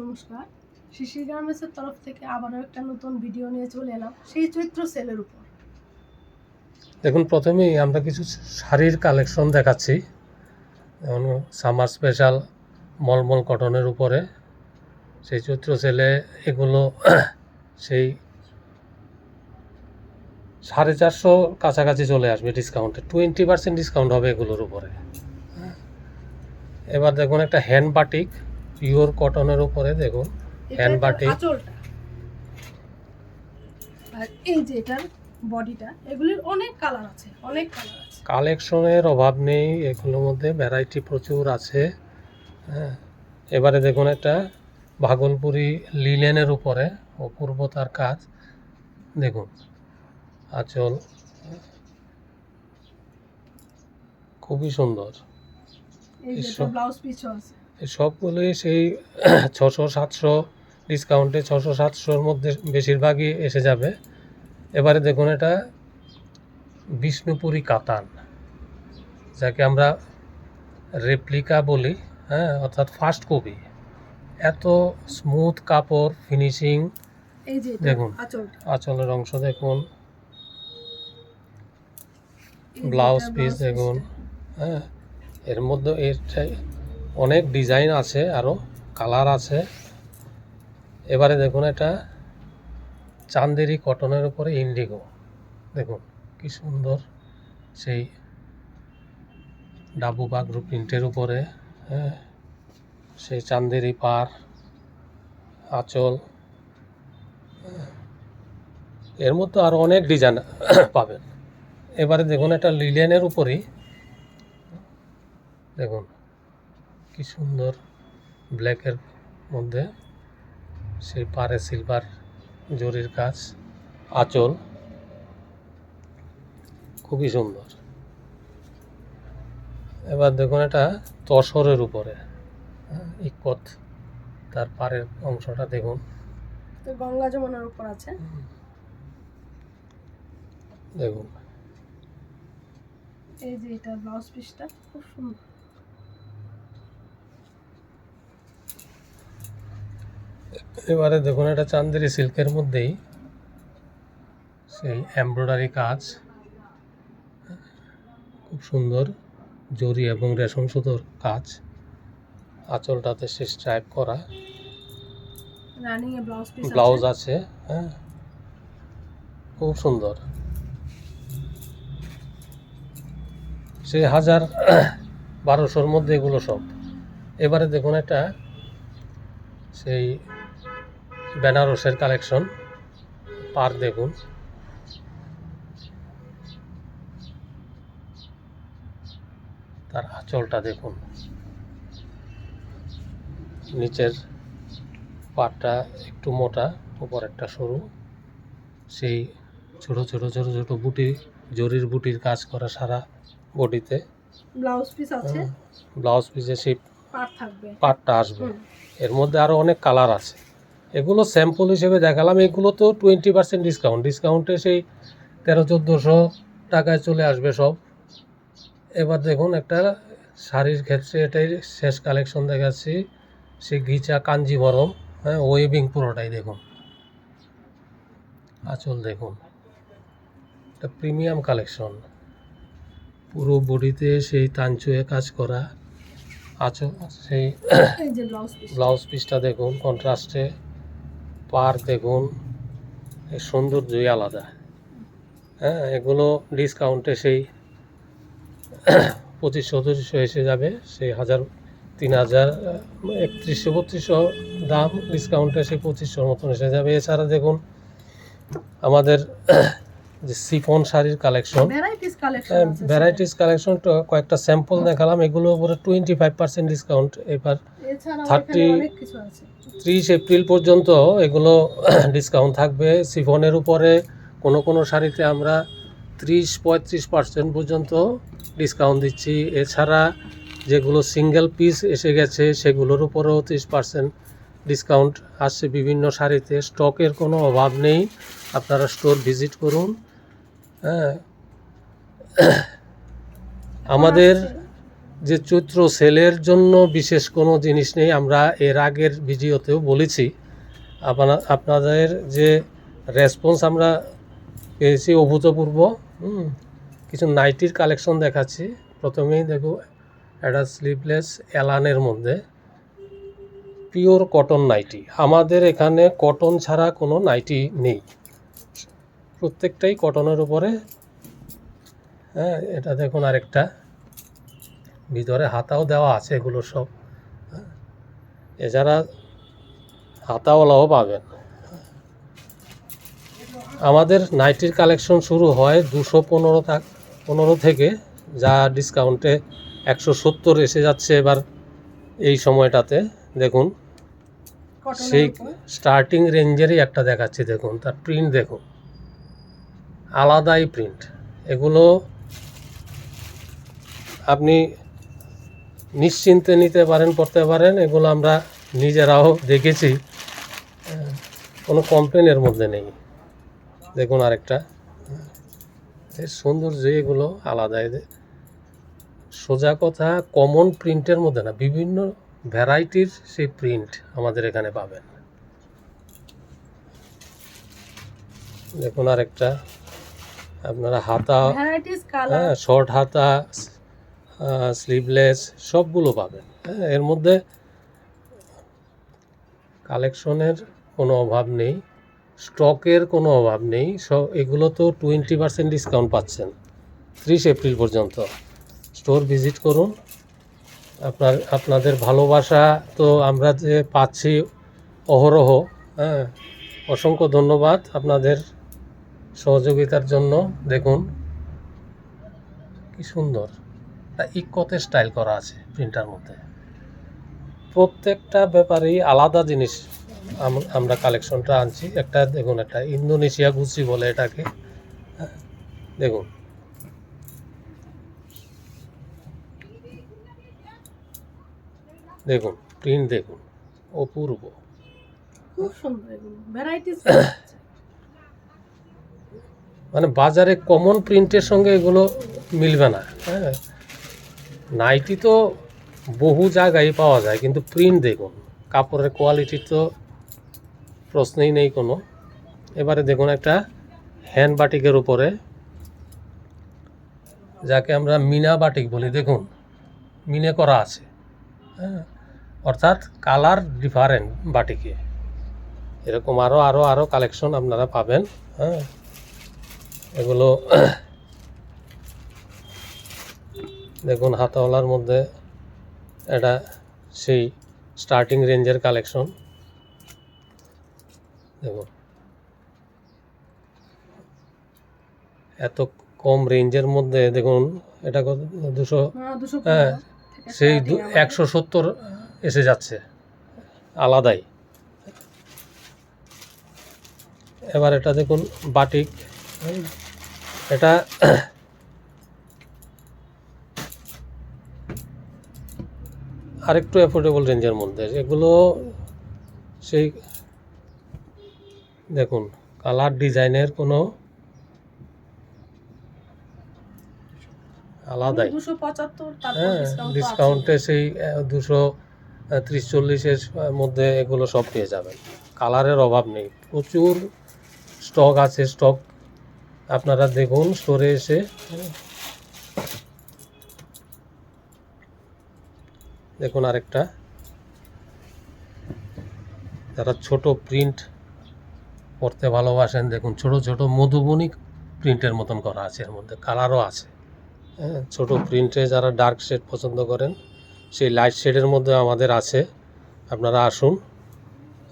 নমস্কার, শিশির গার্মেন্টসের তরফ থেকে আবারও একটা নতুন ভিডিও নিয়ে চলে এলাম সেই চৈত্র সেলের উপর। দেখুন, প্রথমেই আমরা কিছু শাড়ির কালেকশন দেখাচ্ছি। যেমন সামার স্পেশাল মলমল কটনের উপরে সেই চৈত্র সেলে এগুলো সেই 450 কাছাকাছি চলে আসবে ডিসকাউন্টে। 20% ডিসকাউন্ট হবে এগুলোর উপরে। এবার দেখুন একটা হ্যান্ড বাটিক পিওর কটনের উপরে, দেখুন হ্যান্ড বাটিক। আর এই যে এটার বডিটা, এগুলির অনেক কালার আছে। কালেকশনের অভাব নেই, এগুলোর মধ্যে ভ্যারাইটি প্রচুর আছে। হ্যাঁ, এবারে দেখুন একটা ভাগলপুরি লিলেনের উপরে অপূর্বতার কাজ। দেখুন আঁচল খুবই সুন্দর। এই সবগুলোই সেই 600-700 ডিসকাউন্টে, 600-700-র মধ্যে বেশিরভাগই এসে যাবে। এবারে দেখুন এটা বিষ্ণুপুরি কাতান, যাকে আমরা রেপ্লিকা বলি, হ্যাঁ, অর্থাৎ ফার্স্ট কপি। এত স্মুথ কাপড় ফিনিশিং। দেখুন আঁচলের অংশ দেখুন, ব্লাউজ পিস দেখুন। হ্যাঁ, এর মধ্যে অনেক ডিজাইন আছে, আরও কালার আছে। এবারে দেখুন এটা চান্দেরি কটনের উপরে ইন্ডিগো। দেখুন কি সুন্দর, সেই ডাবু বাগরু প্রিন্টের উপরে, হ্যাঁ, সেই চান্দেরি পার আঁচল। এর মধ্যে আরও অনেক ডিজাইন পাবেন। এবারে দেখুন এটা লিলেনের উপরেই, দেখুন কি সুন্দর ব্ল্যাকের মধ্যে সেই পারে সিলভার জরির কাজ, আঁচল খুবই সুন্দর। এবার দেখুন এটা তসরের উপরে ইকত, তার পারের অংশটা দেখুন গঙ্গা যমুনার উপর আছে। দেখুন এই যে এটা ব্লাউজ পিসটা খুব সুন্দর। এবারে দেখুন এটা চান্দেরি সিল্কের মধ্যেই সেই এমব্রয়ডারি কাজ, খুব সুন্দর জরি এবং রেশম সুতোর কাজ। আঁচলটাতে সে স্ট্রাইপ করা ব্লাউজ আছে। হ্যাঁ, খুব সুন্দর। সেই 1000-1200-র মধ্যে এগুলো সব। এবারে দেখুন এটা সেই বেনারসের কালেকশন, পার দেখুন, তার আঁচলটা দেখুন, নিচের পাটটা একটু মোটা, উপর একটা সরু, সেই ছোট ছোট ছোট ছোট বুটি, জরির বুটির কাজ করা সারা বডিতে। ব্লাউজ পিস আছে, ব্লাউজ পিসে সেই পাটটা আসবে। এর মধ্যে আরও অনেক কালার আছে। এগুলো স্যাম্পল হিসেবে দেখালাম। এগুলো তো 20% ডিসকাউন্টে সেই 1300-1400 টাকায় চলে আসবে সব। এবার দেখুন একটা শাড়ির ক্ষেত্রে এটাই শেষ কালেকশন দেখাচ্ছি, সেই ঘিচা কাঞ্জিভরম। হ্যাঁ, ওয়েভিং পুরোটাই দেখুন, আঁচল দেখুন, এটা প্রিমিয়াম কালেকশন। পুরো বডিতে সেই তাঞ্চুয়ে কাজ করা আঁচল, সেই ব্লাউজ পিসটা দেখুন কন্ট্রাস্টে, পার দেখুন, এই সৌন্দর্যই আলাদা। হ্যাঁ, এগুলো ডিসকাউন্টে সেই 2500-3300 এসে যাবে। সেই 3000, 3100-3200 দাম, ডিসকাউন্টে সেই 2500-র মতন এসে যাবে। এছাড়া দেখুন আমাদের যে সিফন শাড়ির কালেকশন, ভ্যারাইটিস কালেকশন, কয়েকটা স্যাম্পল দেখালাম। এগুলোর উপরে 25% ডিসকাউন্ট। এবার 30 এপ্রিল পর্যন্ত এগুলো ডিসকাউন্ট থাকবে। সিফনের উপরে কোনো শাড়িতে আমরা 30-35% পর্যন্ত ডিসকাউন্ট দিচ্ছি। এছাড়া যেগুলো সিঙ্গেল পিস এসে গেছে সেগুলোর উপরেও 30% ডিসকাউন্ট আসছে বিভিন্ন শাড়িতে। স্টকের কোনো অভাব নেই, আপনারা স্টোর ভিজিট করুন। হ্যাঁ, আমাদের যে চৈত্র সেলের জন্য বিশেষ কোনো জিনিস নেই। আমরা এর আগের ভিডিওতেও বলেছি, আপনাদের যে রেসপন্স আমরা পেয়েছি অভূতপূর্ব। কিছু নাইটির কালেকশন দেখাচ্ছি। প্রথমেই দেখো, একটা স্লিভলেস অ্যালানের মধ্যে পিওর কটন নাইটি। আমাদের এখানে কটন ছাড়া কোনো নাইটি নেই, প্রত্যেকটাই কটনের উপরে। হ্যাঁ, এটা দেখুন আরেকটা, ভিতরে হাতাও দেওয়া আছে। এগুলো সব এছাড়া হাতাওয়ালাও পাবেন। আমাদের নাইটির কালেকশন শুরু হয় 215 থেকে, যা ডিসকাউন্টে 170 এসে যাচ্ছে এবার এই সময়টাতে। দেখুন, সেই স্টার্টিং রেঞ্জেরই একটা দেখাচ্ছি। দেখুন তার প্রিন্ট, দেখুন আলাদাই প্রিন্ট। এগুলো আপনি নিশ্চিন্তে নিতে পারেন, পড়তে পারেন। এগুলো আমরা নিজেরাও দেখেছি, কোনো কমপ্লেনের মধ্যে নেই। দেখুন আরেকটা, এর সৌন্দর্য এগুলো আলাদা। এদের সোজা কথা, কমন প্রিন্টের মধ্যে না, বিভিন্ন ভ্যারাইটির সেই প্রিন্ট আমাদের এখানে পাবেন। দেখুন আরেকটা, আপনারা হাতা, হ্যাঁ, শর্ট হাতা, স্লিভলেস সবগুলো পাবেন। হ্যাঁ, এর মধ্যে কালেকশনের কোনো অভাব নেই, স্টকের কোনো অভাব নেই। সব এগুলো তো 20% ডিসকাউন্ট পাচ্ছেন 30 এপ্রিল পর্যন্ত। স্টোর ভিজিট করুন। আপনাদের ভালোবাসা তো আমরা যে পাচ্ছি অহরহ। হ্যাঁ, অসংখ্য ধন্যবাদ আপনাদের সহযোগিতার জন্য। দেখুন কি সুন্দর একটা ইকোতে স্টাইল করা আছে প্রিন্টার মধ্যে। প্রত্যেকটা ব্যাপারেই আলাদা জিনিস আমরা কালেকশনটা আনছি। একটা দেখুন, একটা ইন্দোনেশিয়া গুচি বলে এটাকে। দেখুন, দেখুন প্রিন্ট, দেখুন অপূর্ব, খুব সুন্দর। এগুলো ভ্যারাইটিস, মানে বাজারে কমন প্রিন্টের সঙ্গে এগুলো মিলবে না। হ্যাঁ, নাইটি তো বহু জায়গায় পাওয়া যায়, কিন্তু প্রিন্ট দেখুন, কাপড়ের কোয়ালিটির তো প্রশ্নই নেই কোনো। এবারে দেখুন একটা হ্যান্ড বাটিকের উপরে, যাকে আমরা মিনা বাটিক বলি। দেখুন মিনে করা আছে। হ্যাঁ, অর্থাৎ কালার ডিফারেন্ট বাটিকে। এরকম আরও কালেকশন আপনারা পাবেন। হ্যাঁ, এগুলো দেখুন হাতাওয়ালার মধ্যে এটা সেই স্টার্টিং রেঞ্জের কালেকশন। দেখুন এত কম রেঞ্জের মধ্যে, দেখুন এটা কত, 200, হ্যাঁ, সেই 170 এসে যাচ্ছে আলাদাই। এবার এটা দেখুন বাটিক, এটা আরেকটু অ্যাফোর্ডেবল রেঞ্জের মধ্যে। এগুলো সেই দেখুন কালার ডিজাইনের কোনো আলাদাই। 275, হ্যাঁ, ডিসকাউন্টে সেই 230-40-এর মধ্যে এগুলো সব পেয়ে যাবেন। কালারের অভাব নেই, প্রচুর স্টক আছে। স্টক আপনারা দেখুন স্টোরে এসে। দেখুন আরেকটা, যারা ছোট প্রিন্ট পড়তে ভালোবাসেন, দেখুন ছোট ছোট মধুবনী প্রিন্টের মতন করা আছে, এর মধ্যে কালারও আছে। হ্যাঁ, ছোট প্রিন্টে যারা ডার্ক শেড পছন্দ করেন, সেই লাইট শেডের মধ্যে আমাদের আছে, আপনারা আসুন।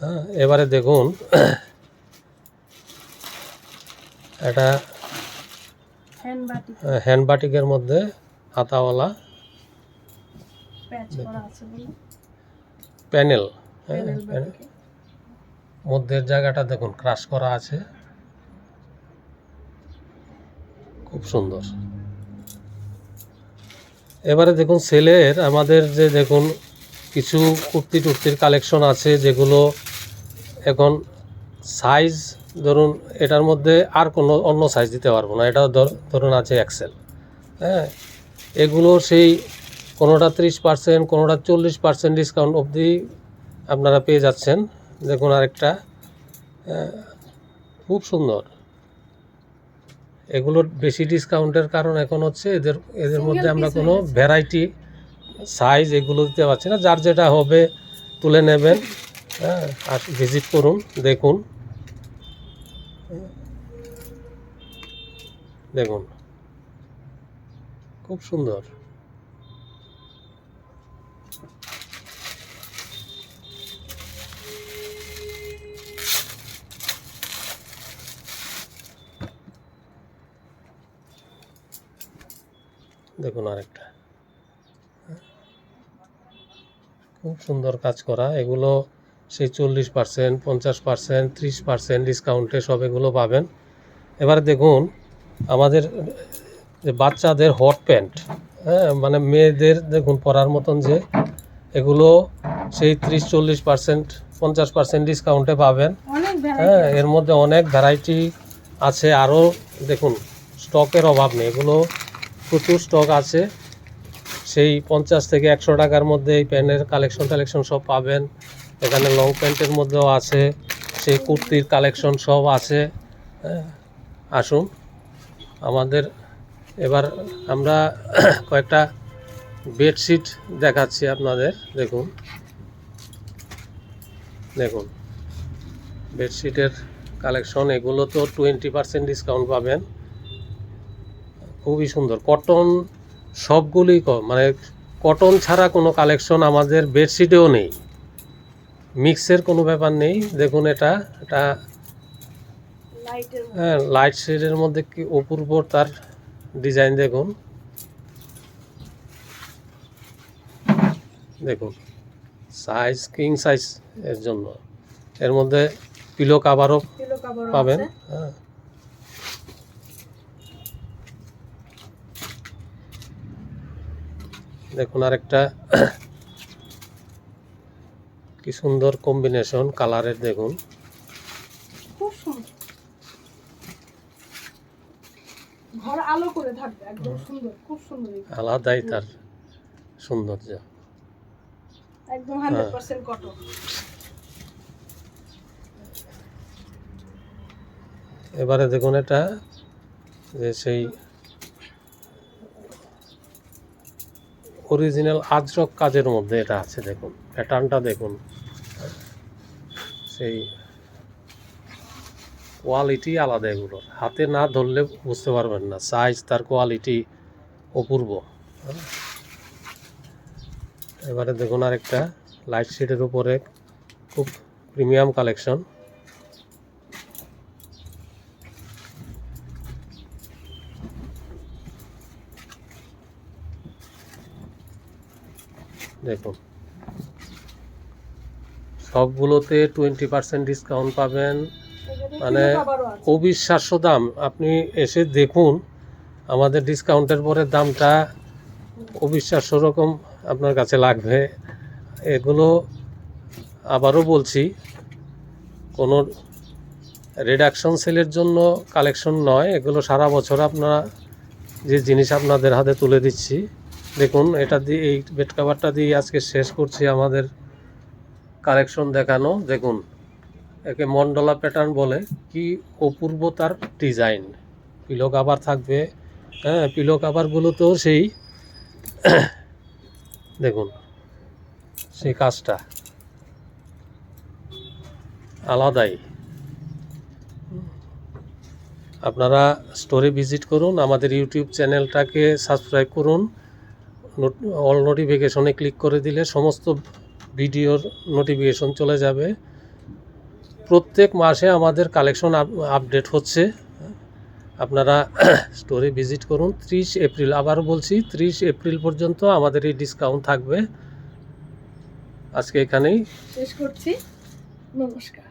হ্যাঁ, এবারে দেখুন এটা হ্যান্ড বাটিকের মধ্যে হাতাওয়ালা প্যানেল। হ্যাঁ, মধ্যের জায়গাটা দেখুন ক্রাশ করা আছে, খুব সুন্দর। এবারে দেখুন সেলের আমাদের যে দেখুন কিছু কুর্তি টুর্তির কালেকশন আছে, যেগুলো এখন সাইজ ধরুন এটার মধ্যে আর কোনো অন্য সাইজ দিতে পারবো না, এটা ধরুন আছে এক্সেল। হ্যাঁ, এগুলো সেই কোনোটা 30%, কোনোটা 40% ডিসকাউন্ট অবধি আপনারা পেয়ে যাচ্ছেন। দেখুন আরেকটা খুব সুন্দর। এগুলোর বেশি ডিসকাউন্টের কারণ এখন হচ্ছে এদের মধ্যে আমরা কোনো ভ্যারাইটি সাইজ এগুলো দিতে পারছি না। যার যেটা হবে তুলে নেবেন। হ্যাঁ, আর ভিজিট করুন, দেখুন। দেখুন খুব সুন্দর। দেখুন আরেকটা খুব সুন্দর কাজ করা। এগুলো সেই 40%, 50%, 30% ডিসকাউন্টে সব এগুলো পাবেন। এবারে দেখুন আমাদের যে বাচ্চাদের হট প্যান্ট, হ্যাঁ, মানে মেয়েদের দেখুন পরার মতন, যে এগুলো সেই 30-40%, 50% ডিসকাউন্টে পাবেন। হ্যাঁ, এর মধ্যে অনেক ভ্যারাইটি আছে। আরও দেখুন স্টকের অভাব নেই, এগুলো প্রচুর স্টক আছে। সেই 50 থেকে 100 টাকার মধ্যে এই প্যান্টের কালেকশন সব পাবেন। এখানে লং প্যান্টের মধ্যেও আছে, সেই কুর্তির কালেকশন সব আছে। হ্যাঁ, আসুন আমাদের। এবার আমরা কয়েকটা বেডশিট দেখাচ্ছি আপনাদের। দেখুন দেখুন বেডশিটের কালেকশন। এগুলো তো 20% ডিসকাউন্ট পাবেন। খুবই সুন্দর। কটন সবগুলি মানে কটন ছাড়া কোনো কালেকশন আমাদের বেডশিটেও নেই, মিক্সের কোনো ব্যাপার নেই। দেখুন এটা হ্যাঁ, লাইট শেডের মধ্যে কি অপূর্ব তার ডিজাইন। দেখুন দেখুন সাইজ কিং সাইজ এর জন্য। এর মধ্যে পিলো কাভারও পাবেন। হ্যাঁ, দেখুন আরেকটা কি সুন্দর কম্বিনেশন কালারের। দেখুন খুব সুন্দর, ঘর আলো করে থাকবে, একদম সুন্দর, খুব সুন্দর। আলাদাই তার সৌন্দর্য, একদম 100% কটন। এবারে দেখুন এটা যে সেই অরিজিনাল আজরক কাজের মধ্যে এটা আছে। দেখুন প্যাটার্নটা দেখুন, সেই কোয়ালিটি আলাদা। এগুলোর হাতে না ধরলে বুঝতে পারবেন না, সাইজ তার কোয়ালিটি অপূর্ব। এবারে দেখুন আরেকটা লাইট শেডের উপরে খুব প্রিমিয়াম কালেকশন। দেখুন সবগুলোতে 20% ডিসকাউন্ট পাবেন, মানে অবিশ্বাস্য দাম। আপনি এসে দেখুন, আমাদের ডিসকাউন্টের পরে দামটা অবিশ্বাস্য রকম আপনার কাছে লাগবে। এগুলো আবারও বলছি, কোনো রিডাকশন সেলের জন্য কালেকশন নয়, এগুলো সারা বছর আপনারা যে জিনিস আপনাদের হাতে তুলে দিচ্ছি। দেখুন এটা দিয়ে, এই বেড কাভারটা দিয়ে আজকে শেষ করছি আমাদের কালেকশন দেখানো। দেখুন একে মন্ডলা প্যাটার্ন বলে, কি অপূর্ব তার ডিজাইন। পিলো কাভার থাকবে। হ্যাঁ, পিলো কাভারগুলোতেও সেই দেখুন সেই কাজটা আলাদাই। আপনারা স্টোরে ভিজিট করুন, আমাদের ইউটিউব চ্যানেলটাকে সাবস্ক্রাইব করুন, অল নোটিফিকেশনে ক্লিক করে দিলে সমস্ত ভিডিওর নোটিফিকেশন চলে যাবে। প্রত্যেক মাসে আমাদের কালেকশন আপডেট হচ্ছে। আপনারা স্টোরে ভিজিট করুন। 30 এপ্রিল, আবারও বলছি 30 এপ্রিল পর্যন্ত আমাদের এই ডিসকাউন্ট থাকবে। আজকে এখানেই শেষ করছি। নমস্কার।